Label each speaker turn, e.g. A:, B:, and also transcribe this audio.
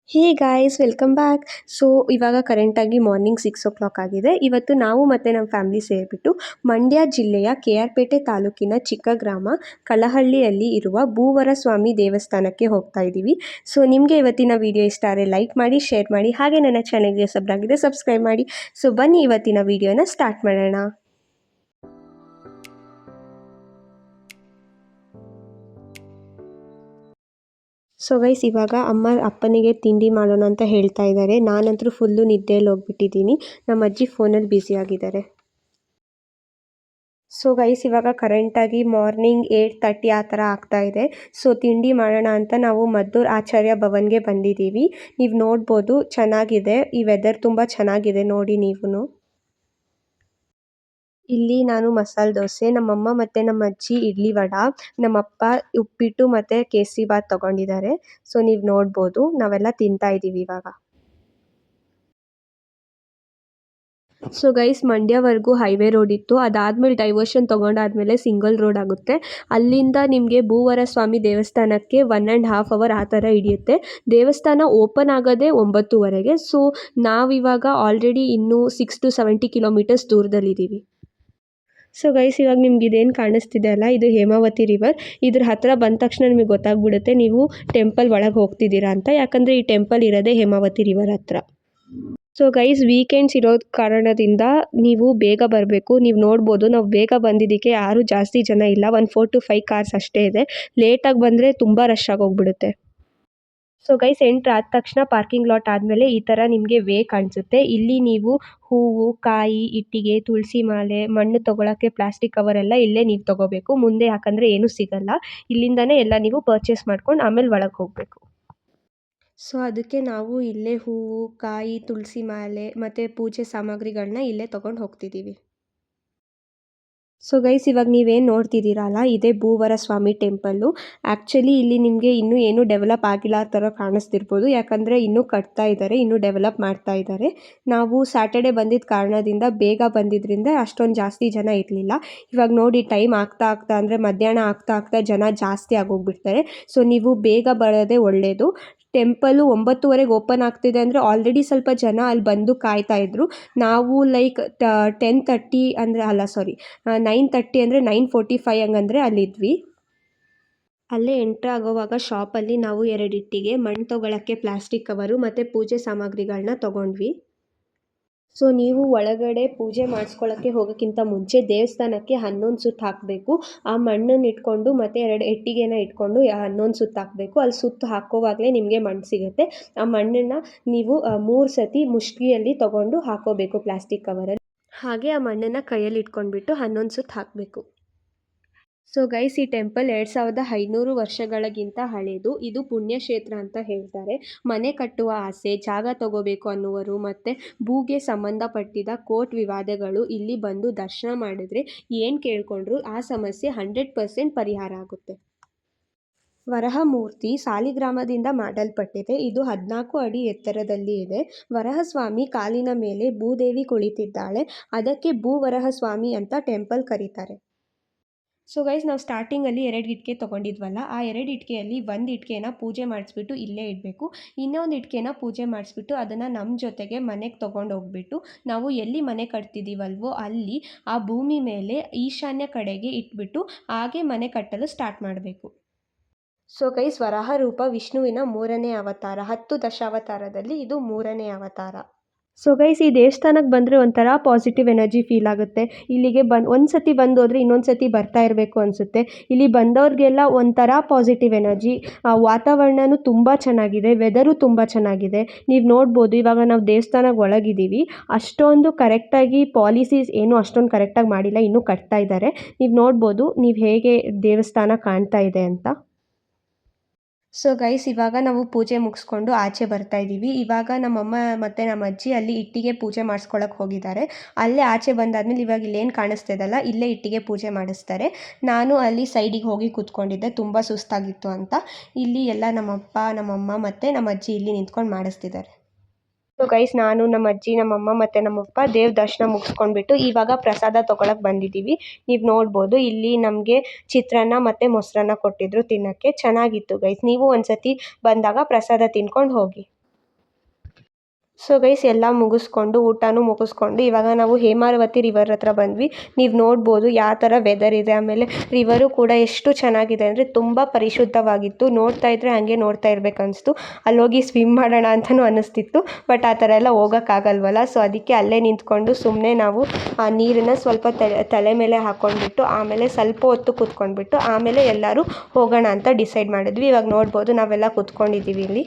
A: ಹೇ guys welcome back. So ಇವಾಗ ಕರೆಂಟಾಗಿ morning 6 o'clock ಆಗಿದೆ. ಇವತ್ತು ನಾವು ಮತ್ತು ನಮ್ಮ ಫ್ಯಾಮಿಲಿ ಸೇರಿಬಿಟ್ಟು ಮಂಡ್ಯ ಜಿಲ್ಲೆಯ KR ಪೇಟೆ ತಾಲೂಕಿನ ಚಿಕ್ಕ ಗ್ರಾಮ ಕಲಹಳ್ಳಿಯಲ್ಲಿ ಇರುವ ಭೂವರ ಸ್ವಾಮಿ ದೇವಸ್ಥಾನಕ್ಕೆ ಹೋಗ್ತಾ ಇದ್ದೀವಿ. ಸೊ ನಿಮಗೆ ಇವತ್ತಿನ ವಿಡಿಯೋ ಇಷ್ಟ ಆದರೆ ಲೈಕ್ ಮಾಡಿ, ಶೇರ್ ಮಾಡಿ, ಹಾಗೆ ನನ್ನ ಚಾನೆಲ್ಗೆ ಸಬ್ರಾಗಿದೆ ಸಬ್ಸ್ಕ್ರೈಬ್ ಮಾಡಿ. ಸೊ ಬನ್ನಿ ಇವತ್ತಿನ ವಿಡಿಯೋನ ಸ್ಟಾರ್ಟ್ ಮಾಡೋಣ. ಸೊ ಗೈಸ್ ಇವಾಗ ಅಮ್ಮ ಅಪ್ಪನಿಗೆ ತಿಂಡಿ ಮಾಡೋಣ ಅಂತ ಹೇಳ್ತಾ ಇದ್ದಾರೆ. ನಾನಂತರೂ ಫುಲ್ಲು ನಿದ್ದೆಯಲ್ಲಿ ಹೋಗ್ಬಿಟ್ಟಿದ್ದೀನಿ. ನಮ್ಮ ಅಜ್ಜಿ ಫೋನಲ್ಲಿ ಬ್ಯುಸಿ ಆಗಿದ್ದಾರೆ. ಸೊ ಗೈಸ್ ಇವಾಗ ಕರೆಂಟಾಗಿ ಮಾರ್ನಿಂಗ್ 8:30 ಆ ಥರ ಆಗ್ತಾ ಇದೆ. ಸೊ ತಿಂಡಿ ಮಾಡೋಣ ಅಂತ ನಾವು ಮದ್ದೂರು ಆಚಾರ್ಯ ಭವನ್ಗೆ ಬಂದಿದ್ದೀವಿ. ನೀವು ನೋಡ್ಬೋದು ಚೆನ್ನಾಗಿದೆ, ಈ ವೆದರ್ ತುಂಬ ಚೆನ್ನಾಗಿದೆ ನೋಡಿ ನೀವು. ಇಲ್ಲಿ ನಾನು ಮಸಾಲೆ ದೋಸೆ, ನಮ್ಮಮ್ಮ ಮತ್ತು ನಮ್ಮ ಅಜ್ಜಿ ಇಡ್ಲಿ ವಡ, ನಮ್ಮಪ್ಪ ಉಪ್ಪಿಟ್ಟು ಮತ್ತು ಕೇಸರಿ ಬಾತ್ ತೊಗೊಂಡಿದ್ದಾರೆ. ಸೊ ನೀವು ನೋಡ್ಬೋದು ನಾವೆಲ್ಲ ತಿಂತಾ ಇದ್ದೀವಿ ಇವಾಗ. ಸೊ ಗೈಸ್ ಮಂಡ್ಯವರೆಗೂ ಹೈವೇ ರೋಡ್ ಇತ್ತು. ಅದಾದಮೇಲೆ ಡೈವರ್ಷನ್ ತೊಗೊಂಡಾದ್ಮೇಲೆ ಸಿಂಗಲ್ ರೋಡ್ ಆಗುತ್ತೆ. ಅಲ್ಲಿಂದ ನಿಮಗೆ ಭೂವರ ಸ್ವಾಮಿ ದೇವಸ್ಥಾನಕ್ಕೆ 1.5 hour ಆ ಥರ ಹಿಡಿಯುತ್ತೆ. ದೇವಸ್ಥಾನ ಓಪನ್ ಆಗೋದೇ 9:30. ಸೊ ನಾವಿವಾಗ ಆಲ್ರೆಡಿ ಇನ್ನೂ 6 to 70 kilometers ದೂರದಲ್ಲಿದ್ದೀವಿ. ಸೊ ಗೈಸ್ ಇವಾಗ ನಿಮ್ಗೆ ಇದೇನು ಕಾಣಿಸ್ತಿದೆ ಅಲ್ಲ, ಇದು ಹೇಮಾವತಿ ರಿವರ್. ಇದ್ರ ಹತ್ತಿರ ಬಂದ ತಕ್ಷಣ ನಿಮಗೆ ಗೊತ್ತಾಗ್ಬಿಡುತ್ತೆ ನೀವು ಟೆಂಪಲ್ ಒಳಗೆ ಹೋಗ್ತಿದ್ದೀರಾ ಅಂತ. ಯಾಕಂದರೆ ಈ ಟೆಂಪಲ್ ಇರೋದೇ ಹೇಮಾವತಿ ರಿವರ್ ಹತ್ರ. ಸೊ ಗೈಸ್ ವೀಕೆಂಡ್ಸ್ ಇರೋ ಕಾರಣದಿಂದ ನೀವು ಬೇಗ ಬರಬೇಕು. ನೀವು ನೋಡ್ಬೋದು ನಾವು ಬೇಗ ಬಂದಿದ್ದಕ್ಕೆ ಯಾರೂ ಜಾಸ್ತಿ ಜನ ಇಲ್ಲ, ಒಂದು 4 to 5 ಕಾರ್ಸ್ ಅಷ್ಟೇ ಇದೆ. ಲೇಟಾಗಿ ಬಂದರೆ ತುಂಬ ರಶ್ ಆಗೋಗ್ಬಿಡುತ್ತೆ. ಸೊ ಗೈಸ್ ಎಂಟ್ರ್ ಆದ ತಕ್ಷಣ ಪಾರ್ಕಿಂಗ್ ಲಾಟ್ ಆದಮೇಲೆ ಈ ಥರ ನಿಮಗೆ ವೇ ಕಾಣಿಸುತ್ತೆ. ಇಲ್ಲಿ ನೀವು ಹೂವು, ಕಾಯಿ, ಇಟ್ಟಿಗೆ, ತುಳಸಿ ಮಾಲೆ, ಮಣ್ಣು ತೊಗೊಳಕ್ಕೆ ಪ್ಲಾಸ್ಟಿಕ್ ಕವರ್ ಎಲ್ಲ ಇಲ್ಲೇ ನೀವು ತೊಗೋಬೇಕು. ಮುಂದೆ ಯಾಕಂದರೆ ಏನೂ ಸಿಗಲ್ಲ. ಇಲ್ಲಿಂದನೇ ಎಲ್ಲ ನೀವು ಪರ್ಚೇಸ್ ಮಾಡ್ಕೊಂಡು ಆಮೇಲೆ ಒಳಗೆ ಹೋಗಬೇಕು. ಸೊ ಅದಕ್ಕೆ ನಾವು ಇಲ್ಲೇ ಹೂವು, ಕಾಯಿ, ತುಳಸಿ ಮಾಲೆ ಮತ್ತು ಪೂಜೆ ಸಾಮಗ್ರಿಗಳನ್ನ ಇಲ್ಲೇ ತೊಗೊಂಡು ಹೋಗ್ತಿದ್ದೀವಿ. ಸೊ ಗೈಸ್ ಇವಾಗ ನೀವೇನು ನೋಡ್ತಿದ್ದೀರಲ್ಲ, ಇದೇ ಭೂವರ ಸ್ವಾಮಿ ಟೆಂಪಲ್ಲು. ಆ್ಯಕ್ಚುಲಿ ಇಲ್ಲಿ ನಿಮಗೆ ಇನ್ನೂ ಏನೂ ಡೆವಲಪ್ ಆಗಿಲ್ಲ ಆ ಥರ ಕಾಣಿಸ್ತಿರ್ಬೋದು. ಯಾಕಂದರೆ ಇನ್ನೂ ಕಟ್ತಾ ಇದ್ದಾರೆ, ಇನ್ನೂ ಡೆವಲಪ್ ಮಾಡ್ತಾ ಇದ್ದಾರೆ. ನಾವು ಸ್ಯಾಟರ್ಡೆ ಬಂದಿದ್ದ ಕಾರಣದಿಂದ ಬೇಗ ಬಂದಿದ್ದರಿಂದ ಅಷ್ಟೊಂದು ಜಾಸ್ತಿ ಜನ ಇರಲಿಲ್ಲ. ಇವಾಗ ನೋಡಿ ಟೈಮ್ ಆಗ್ತಾ ಅಂದರೆ ಮಧ್ಯಾಹ್ನ ಆಗ್ತಾ ಜನ ಜಾಸ್ತಿ ಆಗೋಗ್ಬಿಡ್ತಾರೆ. ಸೊ ನೀವು ಬೇಗ ಬರೋದೇ ಒಳ್ಳೆಯದು. ಟೆಂಪಲ್ಲು 9:30 ಓಪನ್ ಆಗ್ತಿದೆ ಅಂದರೆ ಆಲ್ರೆಡಿ ಸ್ವಲ್ಪ ಜನ ಅಲ್ಲಿ ಬಂದು ಕಾಯ್ತಾ ಇದ್ರು. ನಾವು ಲೈಕ್ 10:30 ಅಂದರೆ ಅಲ್ಲ ಸಾರಿ 9:30 ಅಂದರೆ 9:45 ಹಂಗಂದರೆ ಅಲ್ಲಿದ್ವಿ. ಅಲ್ಲೇ ಎಂಟ್ರ್ ಆಗೋವಾಗ ಶಾಪಲ್ಲಿ ನಾವು 2 ಇಟ್ಟಿಗೆ, ಮಣ್ಣು ತೊಗೊಳಕ್ಕೆ ಪ್ಲಾಸ್ಟಿಕ್ ಕವರು ಮತ್ತು ಪೂಜೆ ಸಾಮಗ್ರಿಗಳನ್ನ ತೊಗೊಂಡ್ವಿ. ಸೊ ನೀವು ಒಳಗಡೆ ಪೂಜೆ ಮಾಡಿಸ್ಕೊಳ್ಳೋಕ್ಕೆ ಹೋಗೋಕ್ಕಿಂತ ಮುಂಚೆ ದೇವಸ್ಥಾನಕ್ಕೆ 11 ಸುತ್ತು ಹಾಕಬೇಕು. ಆ ಮಣ್ಣನ್ನು ಇಟ್ಕೊಂಡು ಮತ್ತು 2 ಇಟ್ಟಿಗೆನ ಇಟ್ಕೊಂಡು 11 ಸುತ್ತು ಹಾಕಬೇಕು. ಅಲ್ಲಿ ಸುತ್ತು ಹಾಕೋವಾಗಲೇ ನಿಮಗೆ ಮಣ್ಣು ಸಿಗುತ್ತೆ. ಆ ಮಣ್ಣನ್ನು ನೀವು 3 ಸತಿ ಮುಷ್ಟಿಯಲ್ಲಿ ತೊಗೊಂಡು ಹಾಕೋಬೇಕು ಪ್ಲಾಸ್ಟಿಕ್ ಕವರಲ್ಲಿ. ಹಾಗೆ ಆ ಮಣ್ಣನ್ನು ಕೈಯಲ್ಲಿ ಇಟ್ಕೊಂಡ್ಬಿಟ್ಟು 11 ಸುತ್ತು ಹಾಕಬೇಕು. ಸೊ ಗೈಸ್ ಈ ಟೆಂಪಲ್ 2500 ವರ್ಷಗಳಿಗಿಂತ ಹಳೆಯದು. ಇದು ಪುಣ್ಯಕ್ಷೇತ್ರ ಅಂತ ಹೇಳ್ತಾರೆ. ಮನೆ ಕಟ್ಟುವ ಆಸೆ, ಜಾಗ ತಗೋಬೇಕು ಅನ್ನುವರು ಮತ್ತು ಭೂಗೆ ಸಂಬಂಧಪಟ್ಟಿದ ಕೋರ್ಟ್ ವಿವಾದಗಳು ಇಲ್ಲಿ ಬಂದು ದರ್ಶನ ಮಾಡಿದ್ರೆ ಏನು ಕೇಳ್ಕೊಂಡ್ರು ಆ ಸಮಸ್ಯೆ 100% ಪರಿಹಾರ ಆಗುತ್ತೆ. ವರಹಮೂರ್ತಿ ಸಾಲಿಗ್ರಾಮದಿಂದ ಮಾಡಲ್ಪಟ್ಟಿದೆ. ಇದು 14 ಅಡಿ ಎತ್ತರದಲ್ಲಿ ಇದೆ. ವರಹಸ್ವಾಮಿ ಕಾಲಿನ ಮೇಲೆ ಭೂದೇವಿ ಕುಳಿತಿದ್ದಾಳೆ. ಅದಕ್ಕೆ ಭೂವರಹಸ್ವಾಮಿ ಅಂತ ಟೆಂಪಲ್ ಕರೀತಾರೆ. ಸೊ ಗೈಸ್ ನಾವು ಸ್ಟಾರ್ಟಿಂಗಲ್ಲಿ 2 ಇಟ್ಟಿಗೆ ತೊಗೊಂಡಿದ್ವಲ್ಲ, ಆ 2 ಇಟ್ಟಿಗೆಯಲ್ಲಿ 1 ಇಟ್ಟಿಗೆನ ಪೂಜೆ ಮಾಡಿಸ್ಬಿಟ್ಟು ಇಲ್ಲೇ ಇಡಬೇಕು. ಇನ್ನೊಂದು ಇಟ್ಟಿಗೆನ ಪೂಜೆ ಮಾಡಿಸ್ಬಿಟ್ಟು ಅದನ್ನು ನಮ್ಮ ಜೊತೆಗೆ ಮನೆಗೆ ತೊಗೊಂಡು ಹೋಗ್ಬಿಟ್ಟು ನಾವು ಎಲ್ಲಿ ಮನೆ ಕಟ್ತಿದ್ದೀವಲ್ವೋ ಅಲ್ಲಿ ಆ ಭೂಮಿ ಮೇಲೆ ಈಶಾನ್ಯ ಕಡೆಗೆ ಇಟ್ಬಿಟ್ಟು ಹಾಗೆ ಮನೆ ಕಟ್ಟಲು ಸ್ಟಾರ್ಟ್ ಮಾಡಬೇಕು. ಸೊ ಗೈಸ್ ವರಾಹ ರೂಪ ವಿಷ್ಣುವಿನ 3ನೇ ಅವತಾರ. 10 ದಶಾವತಾರದಲ್ಲಿ ಇದು 3ನೇ ಅವತಾರ. ಸೊ ಗೈಸ್ ಈ ದೇವಸ್ಥಾನಕ್ಕೆ ಬಂದರೆ ಒಂಥರ ಪಾಸಿಟಿವ್ ಎನರ್ಜಿ ಫೀಲ್ ಆಗುತ್ತೆ. ಇಲ್ಲಿಗೆ ಒಂದು ಸತಿ ಬಂದು ಹೋದರೆ ಇನ್ನೊಂದು ಸತಿ ಬರ್ತಾ ಇರಬೇಕು ಅನಿಸುತ್ತೆ. ಇಲ್ಲಿ ಬಂದವ್ರಿಗೆಲ್ಲ ಒಂಥರ ಪಾಸಿಟಿವ್ ಎನರ್ಜಿ. ವಾತಾವರಣವೂ ತುಂಬ ಚೆನ್ನಾಗಿದೆ, ವೆದರು ತುಂಬ ಚೆನ್ನಾಗಿದೆ. ನೀವು ನೋಡ್ಬೋದು ಇವಾಗ ನಾವು ದೇವಸ್ಥಾನಕ್ಕೆ ಒಳಗಿದ್ದೀವಿ. ಅಷ್ಟೊಂದು ಕರೆಕ್ಟಾಗಿ ಪಾಲಿಸೀಸ್ ಏನೂ ಅಷ್ಟೊಂದು ಕರೆಕ್ಟಾಗಿ ಮಾಡಿಲ್ಲ, ಇನ್ನೂ ಕಟ್ತಾ ಇದ್ದಾರೆ. ನೀವು ನೋಡ್ಬೋದು ನೀವು ಹೇಗೆ ದೇವಸ್ಥಾನ ಕಾಣ್ತಾ ಇದೆ ಅಂತ. ಸೊ ಗೈಸ್ ಇವಾಗ ನಾವು ಪೂಜೆ ಮುಗಿಸ್ಕೊಂಡು ಆಚೆ ಬರ್ತಾ ಇದ್ದೀವಿ. ಇವಾಗ ನಮ್ಮಮ್ಮ ಮತ್ತು ನಮ್ಮ ಅಜ್ಜಿ ಅಲ್ಲಿ ಇಟ್ಟಿಗೆ ಪೂಜೆ ಮಾಡಿಸ್ಕೊಳಕ್ಕೆ ಹೋಗಿದ್ದಾರೆ. ಅಲ್ಲೇ ಆಚೆ ಬಂದಾದ್ಮೇಲೆ ಇವಾಗ ಇಲ್ಲೇನು ಕಾಣಿಸ್ತಿದೆಯಲ್ಲ ಇಲ್ಲೇ ಇಟ್ಟಿಗೆ ಪೂಜೆ ಮಾಡಿಸ್ತಾರೆ. ನಾನು ಅಲ್ಲಿ ಸೈಡಿಗೆ ಹೋಗಿ ಕೂತ್ಕೊಂಡಿದ್ದೆ, ತುಂಬ ಸುಸ್ತಾಗಿತ್ತು ಅಂತ. ಇಲ್ಲಿ ಎಲ್ಲ ನಮ್ಮಪ್ಪ, ನಮ್ಮಮ್ಮ ಮತ್ತು ನಮ್ಮ ಅಜ್ಜಿ ಇಲ್ಲಿ ನಿಂತ್ಕೊಂಡು ಮಾಡಿಸ್ತಿದ್ದಾರೆ. ಸೊ ಗೈಸ್ ನಾನು, ನಮ್ಮ ಅಜ್ಜಿ, ನಮ್ಮಮ್ಮ ಮತ್ತು ನಮ್ಮಪ್ಪ ದೇವ್ರ ದರ್ಶನ ಮುಗಿಸ್ಕೊಂಡ್ಬಿಟ್ಟು ಇವಾಗ ಪ್ರಸಾದ ತೊಗೊಳಕ್ಕೆ ಬಂದಿದ್ದೀವಿ. ನೀವು ನೋಡ್ಬೋದು ಇಲ್ಲಿ ನಮಗೆ ಚಿತ್ರಾನ್ನ ಮತ್ತು ಮೊಸರನ್ನ ಕೊಟ್ಟಿದ್ರು ತಿನ್ನೋಕ್ಕೆ. ಚೆನ್ನಾಗಿತ್ತು ಗೈಸ್. ನೀವು ಒಂದು ಸತಿ ಬಂದಾಗ ಪ್ರಸಾದ ತಿನ್ಕೊಂಡು ಹೋಗಿ. ಸೊ ಗೈಸ್ ಎಲ್ಲ ಮುಗಿಸ್ಕೊಂಡು ಊಟನೂ ಮುಗಿಸ್ಕೊಂಡು ಇವಾಗ ನಾವು ಹೇಮಾವತಿ ರಿವರ್ ಹತ್ರ ಬಂದ್ವಿ. ನೀವು ನೋಡ್ಬೋದು ಯಾವ ಥರ ವೆದರ್ ಇದೆ. ಆಮೇಲೆ ರಿವರು ಕೂಡ ಎಷ್ಟು ಚೆನ್ನಾಗಿದೆ ಅಂದರೆ ತುಂಬ ಪರಿಶುದ್ಧವಾಗಿತ್ತು. ನೋಡ್ತಾ ಇದ್ರೆ ಹಾಗೆ ನೋಡ್ತಾ ಇರಬೇಕನ್ನಿಸ್ತು. ಅಲ್ಲೋಗಿ ಸ್ವಿಮ್ ಮಾಡೋಣ ಅಂತಲೂ ಅನ್ನಿಸ್ತಿತ್ತು. ಬಟ್ ಆ ಥರ ಎಲ್ಲ ಹೋಗೋಕ್ಕಾಗಲ್ವಲ್ಲ. ಸೊ ಅದಕ್ಕೆ ಅಲ್ಲೇ ನಿಂತ್ಕೊಂಡು ಸುಮ್ಮನೆ ನಾವು ಆ ನೀರನ್ನು ಸ್ವಲ್ಪ ತಲೆ ಮೇಲೆ ಹಾಕ್ಕೊಂಡ್ಬಿಟ್ಟು ಆಮೇಲೆ ಸ್ವಲ್ಪ ಹೊತ್ತು ಕೂತ್ಕೊಂಡ್ಬಿಟ್ಟು ಆಮೇಲೆ ಎಲ್ಲರೂ ಹೋಗೋಣ ಅಂತ ಡಿಸೈಡ್ ಮಾಡಿದ್ವಿ. ಇವಾಗ ನೋಡ್ಬೋದು ನಾವೆಲ್ಲ ಕೂತ್ಕೊಂಡಿದ್ದೀವಿ ಇಲ್ಲಿ.